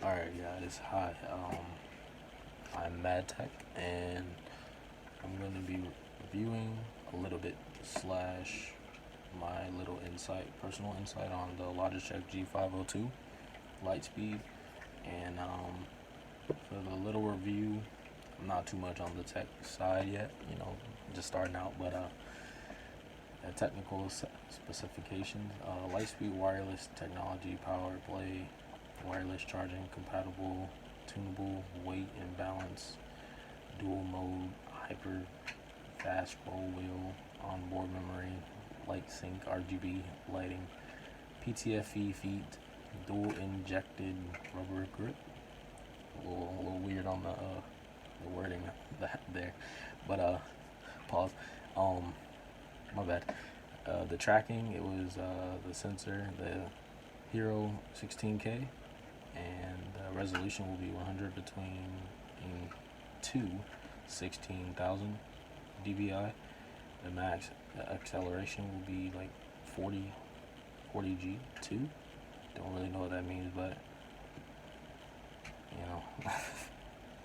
Alright guys, hi. I'm MadTech and I'm going to be reviewing a little bit slash my little personal insight on the Logitech G502 Lightspeed. And for the little review, not too much on the tech side yet, just starting out, but the technical specifications, Lightspeed wireless technology, power play, wireless charging, compatible, tunable, weight and balance, dual mode, hyper fast roll wheel, onboard memory, light sync, RGB lighting, PTFE feet, dual injected rubber grip. A little weird on the wording there, but pause. My bad. The tracking, it was the sensor, the Hero 16K, and the resolution will be 100 between 16,000 dBi. The max acceleration will be like 40 G2. Don't really know what that means, but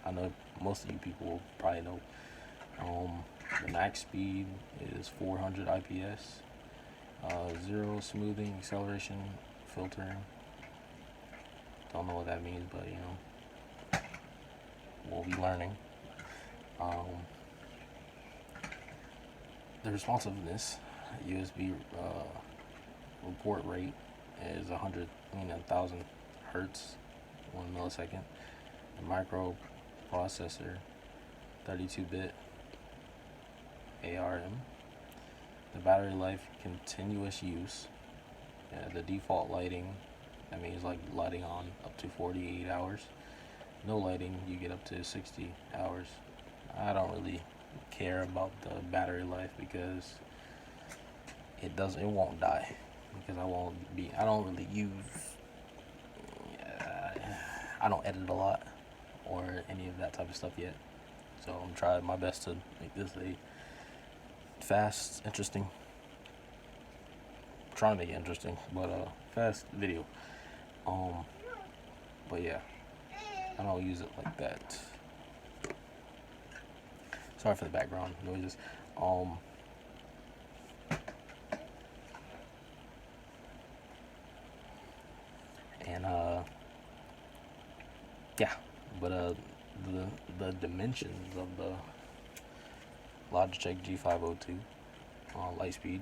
I know most of you people will probably know. The max speed is 400 IPS. Zero smoothing, acceleration, filtering. Don't know what that means, but we'll be learning. The responsiveness, USB report rate is 1,000 hertz, 1 millisecond. The microprocessor, 32-bit ARM. The battery life, continuous use. The default lighting, that means like lighting on up to 48 hours. No lighting, you get up to 60 hours. I don't really care about the battery life because it won't die, because I don't really use, I don't edit a lot or any of that type of stuff yet. So I'm trying my best to make this a fast, interesting, trying to make it interesting, but fast video. But yeah, I don't use it like that. Sorry for the background noises. And yeah, but the dimensions of the Logitech G502 Lightspeed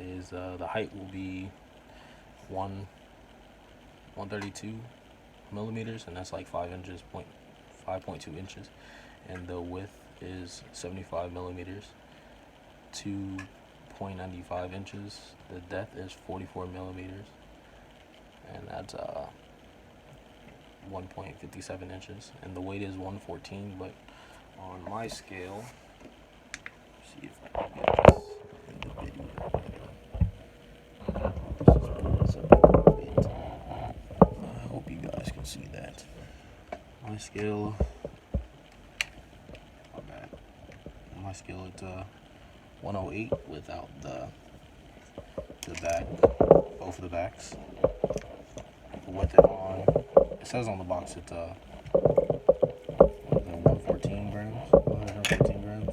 is the height will be 132 millimeters, and that's like 5.2 inches, and the width is 75 millimeters, 2.95 inches. The depth is 44 millimeters, and that's 1.57 inches, and the weight is 114. But on my scale, see if I can get this in the video. I hope you guys can see that. My scale, my scale it's 108 without the back, both of the backs. With it on, it says on the box it's 114 grams, 114 grams.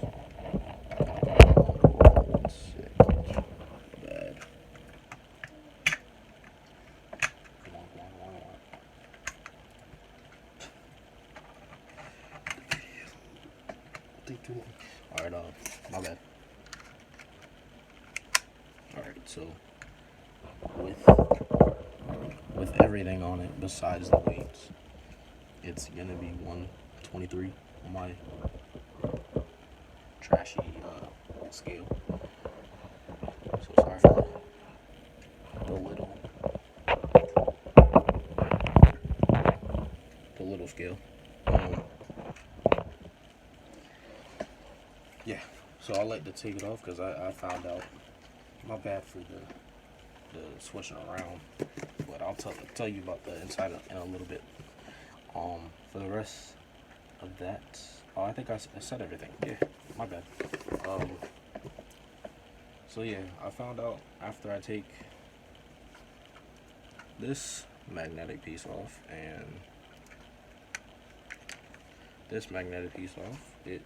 Bad. Come on. Take too long. Alright, my bad. Alright, so with everything on it besides the weights, it's gonna be 123 on my trashy scale. So sorry for the little scale. Yeah, so I like to take it off because I found out, my bad for the switching around, but I'll tell you about the inside in a little bit. For the rest of that, I think I said everything. Yeah, my bad. So yeah, I found out after I take this magnetic piece off and this magnetic piece off, it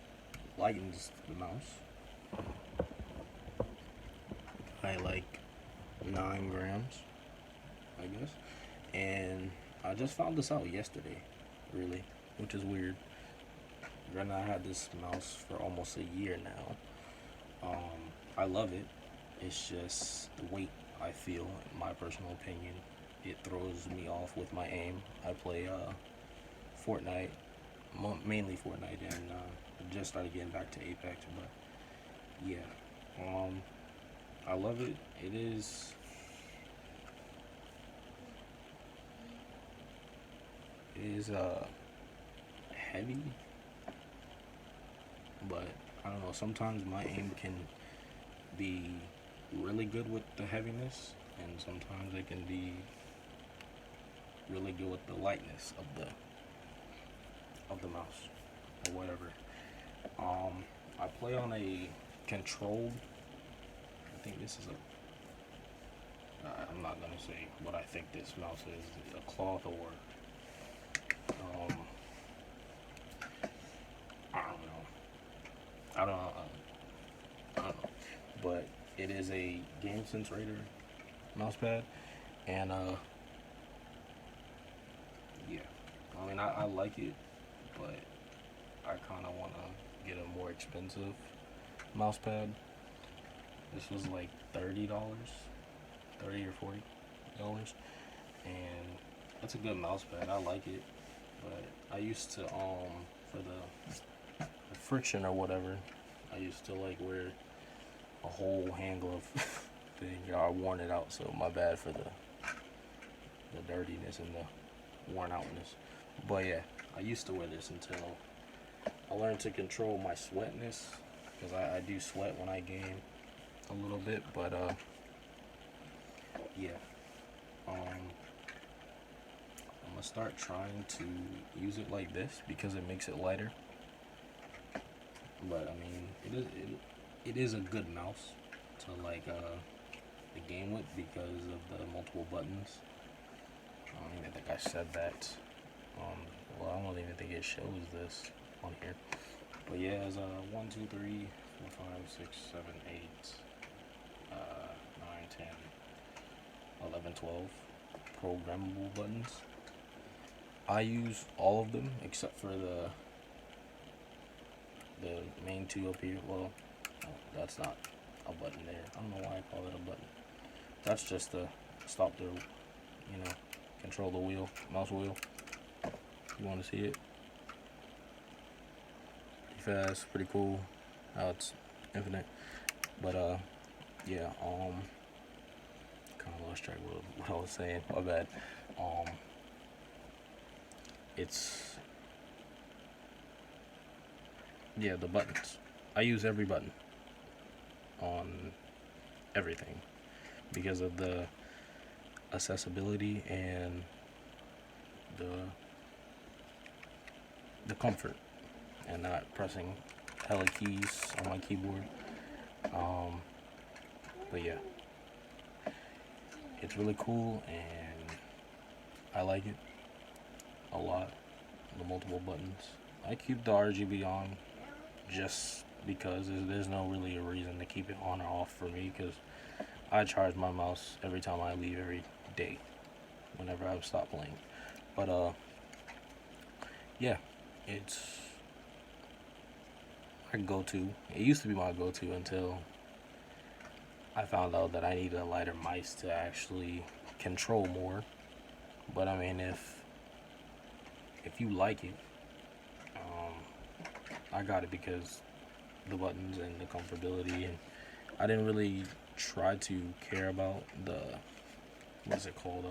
lightens the mouse by like 9 grams, I guess. And I just found this out yesterday, really, which is weird. And I had this mouse for almost a year now. I love it. It's just the weight, I feel, in my personal opinion, it throws me off with my aim. I play Fortnite, mainly Fortnite, and just started getting back to Apex, but yeah, I love it. It is heavy, but I don't know, sometimes my aim can be really good with the heaviness, and sometimes it can be really good with the lightness of the mouse or whatever. I play on a controlled, I think this is I'm not gonna say what I think this mouse is, a cloth or I don't know, but it is a Game Sense Raider mouse pad, and yeah, I mean, I like it, but I kind of want to get a more expensive mouse pad. This was like $30, $30 or $40, and that's a good mouse pad. I like it, but I used to for the friction or whatever, I used to like wear a whole hand glove thing. I worn it out, so my bad for the dirtiness and the worn outness. But yeah, I used to wear this until I learned to control my sweatness, because I do sweat when I game a little bit. But yeah, I'm gonna start trying to use it like this because it makes it lighter. But I mean, it is a good mouse to like the game with because of the multiple buttons. I don't even think I said that. Well, I don't even think it shows this on here. But yeah, it's 1, 2, 3, 4, 5, 6, 7, 8, 9, 10, 11, 12 programmable buttons. I use all of them except for the main two up here. Well, no, that's not a button there. I don't know why I call it a button. That's just to stop the, control the wheel, mouse wheel. You want to see it? Pretty fast, pretty cool. How it's infinite. But yeah, kind of lost track of what I was saying. My bad. It's the buttons. I use every button on everything because of the accessibility and the comfort, and not pressing hella keys on my keyboard. But yeah, it's really cool and I like it a lot. The multiple buttons. I keep the RGB on just because there's no really a reason to keep it on or off for me, because I charge my mouse every time I leave every day whenever I stop playing. But yeah, it's my go-to. It used to be my go-to until I found out that I need a lighter mice to actually control more. But I mean, if you like it, I got it because the buttons and the comfortability, and I didn't really try to care about the, what's it called,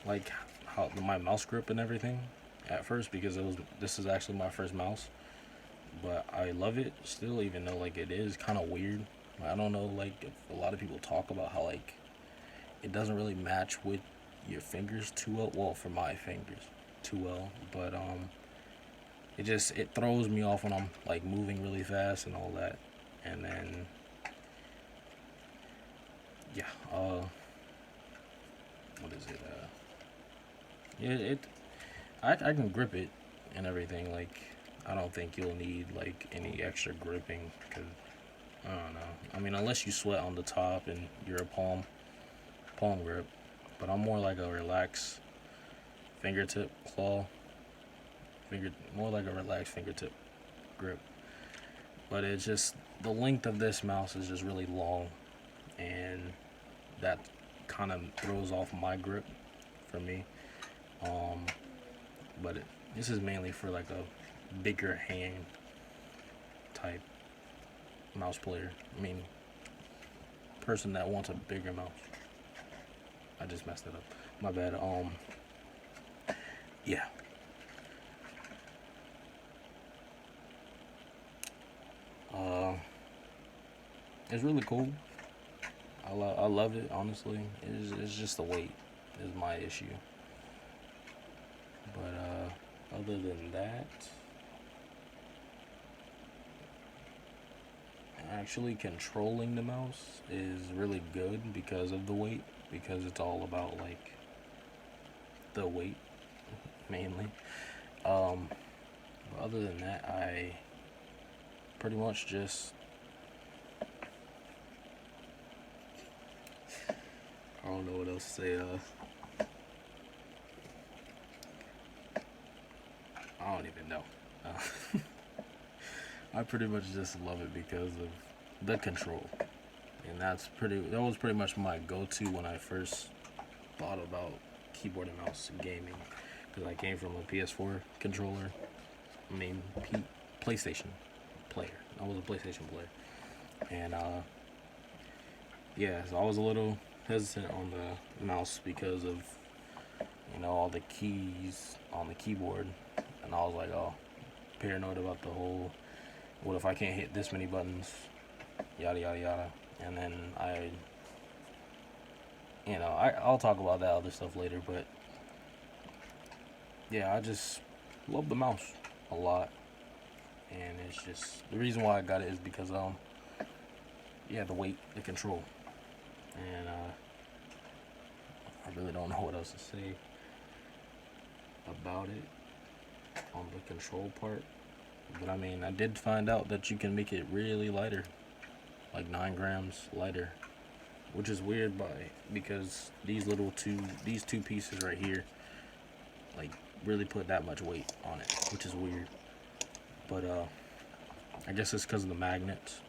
like how my mouse grip and everything at first, because this is actually my first mouse. But I love it still, even though like it is kind of weird. I don't know, like, if a lot of people talk about how like it doesn't really match with your fingers too well. Well, for my fingers too well, but it throws me off when I'm like moving really fast and all that. And then yeah, what is it? Yeah, I can grip it and everything. Like, I don't think you'll need like any extra gripping because I don't know. I mean, unless you sweat on the top and you're a palm grip, but I'm more like a relaxed fingertip claw, more like a relaxed fingertip grip. But it's just the length of this mouse is just really long, and that kind of throws off my grip for me. Um, but this is mainly for like a bigger hand type mouse player. I mean, person that wants a bigger mouse. I just messed it up. My bad. Yeah. Uh, it's really cool. I love it, honestly. It's just the weight is my issue. But other than that, actually controlling the mouse is really good because of the weight, because it's all about like the weight mainly. But other than that, I pretty much just I don't know what else to say. I don't even know. I pretty much just love it because of the control, and that was pretty much my go-to when I first thought about keyboard and mouse gaming, because I came from a PS4 controller. I mean, PlayStation player. I was a PlayStation player, and yeah, so I was a little hesitant on the mouse because of all the keys on the keyboard, and I was like, oh, paranoid about the whole, what if I can't hit this many buttons, yada yada yada. And then I'll talk about that other stuff later, but yeah, I just love the mouse a lot, and it's just the reason why I got it is because yeah, the weight, the control, and I really don't know what else to say about it on the control part. But I mean, I did find out that you can make it really lighter, like 9 grams lighter, which is weird because these two pieces right here, like, really put that much weight on it, which is weird. But I guess it's because of the magnets.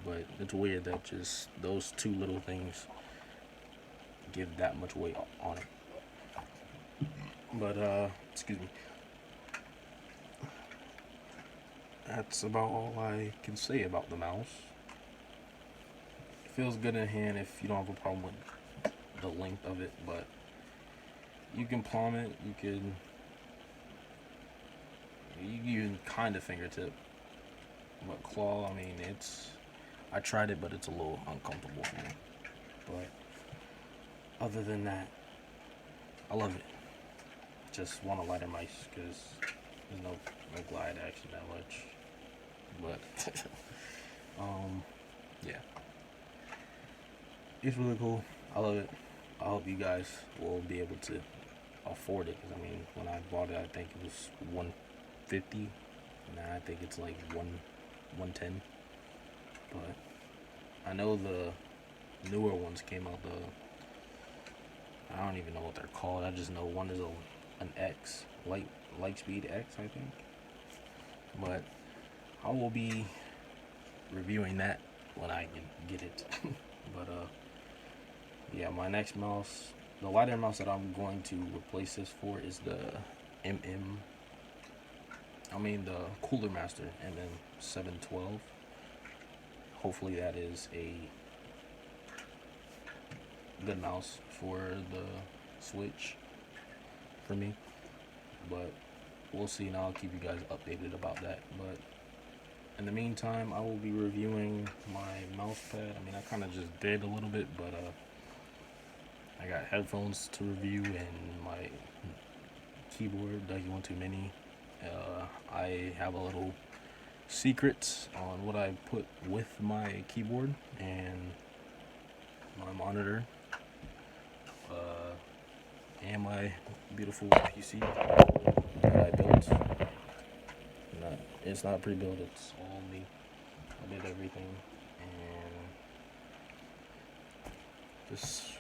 But it's weird that just those two little things give that much weight on it. But excuse me. That's about all I can say about the mouse. It feels good in hand if you don't have a problem with the length of it, but you can palm it, you can kind of fingertip. But claw, I mean, I tried it, but it's a little uncomfortable for me. But other than that, I love it. Just want a lighter mice because there's no glide action that much. But yeah, it's really cool. I love it. I hope you guys will be able to afford it. Cause I mean, when I bought it, I think it was $150. Now I think it's like 110. But I know the newer ones came out. I don't even know what they're called. I just know one is an X, Lightspeed X, I think. But I will be reviewing that when I can get it. But yeah, my next mouse, the lighter mouse that I'm going to replace this for is the the Cooler Master MM712. Hopefully that is a good mouse for the Switch for me. But we'll see, and I'll keep you guys updated about that. But in the meantime, I will be reviewing my mouse pad. I mean, I kind of just did a little bit, but I got headphones to review and my keyboard, g502 Mini. I have a little secret on what I put with my keyboard and my monitor. and my beautiful PC that I built. It's not pre-built, it's all me. I did everything, and just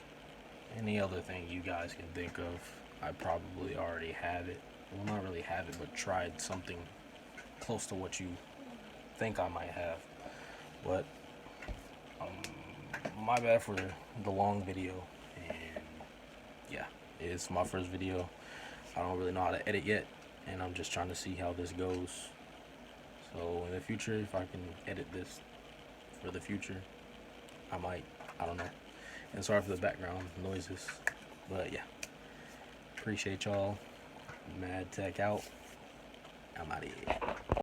any other thing you guys can think of, I probably already have it. Well, not really have it, but tried something close to what you think I might have. But my bad for the long video, and yeah, it's my first video. I don't really know how to edit yet, and I'm just trying to see how this goes. So in the future, if I can edit this for the future, I might. I don't know. And sorry for the background noises, but yeah, appreciate y'all. Mad Tech out. I'm out of here.